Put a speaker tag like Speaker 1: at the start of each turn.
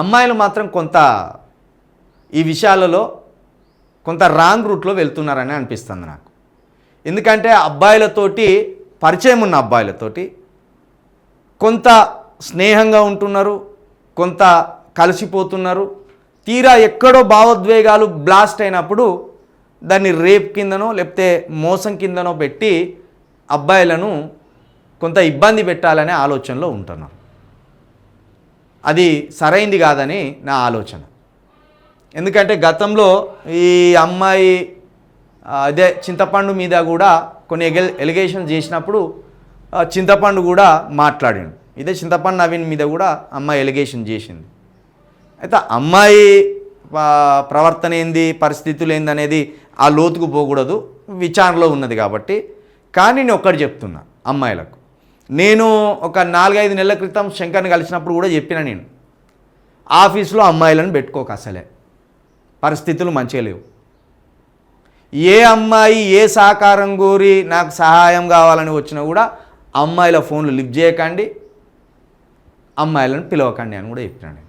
Speaker 1: అమ్మాయిలు మాత్రం కొంత ఈ విషయాలలో కొంత రాంగ్ రూట్లో వెళ్తున్నారని అనిపిస్తుంది నాకు. ఎందుకంటే అబ్బాయిలతోటి పరిచయం ఉన్న అబ్బాయిలతోటి కొంత స్నేహంగా ఉంటున్నారు, కొంత కలిసిపోతున్నారు. తీరా ఎక్కడో భావోద్వేగాలు బ్లాస్ట్ అయినప్పుడు దాన్ని రేప్ కిందనో లేకపోతే మోసం కిందనో పెట్టి అబ్బాయిలను కొంత ఇబ్బంది పెట్టాలనే ఆలోచనలో ఉంటున్నారు. అది సరైంది కాదని నా ఆలోచన. ఎందుకంటే గతంలో ఈ అమ్మాయి అదే చింతపండు మీద కూడా కొన్ని ఎలిగేషన్ చేసినప్పుడు చింతపండు కూడా మాట్లాడాడు. ఇదే చింతపండు నవీన్ మీద కూడా అమ్మాయి ఎలిగేషన్ చేసింది. అయితే అమ్మాయి ప్రవర్తన ఏంది, పరిస్థితులు ఏంది అనేది ఆ లోతుకు పోకూడదు, విచారణలో ఉన్నది కాబట్టి. కానీ నేను ఒక్కటి చెప్తున్నా అమ్మాయిలకు, నేను ఒక 4-5 నెలల క్రితం శంకర్ని కలిసినప్పుడు కూడా చెప్పిన, నేను ఆఫీస్లో అమ్మాయిలను పెట్టుకోక, అసలే పరిస్థితులు మంచిగా లేవు. ఏ అమ్మాయి ఏ సహకారం కోరి నాకు సహాయం కావాలని వచ్చినా కూడా అమ్మాయిల ఫోన్లు లిఫ్ట్ చేయకండి, అమ్మాయిలను పిలవకండి అని కూడా చెప్పినాను.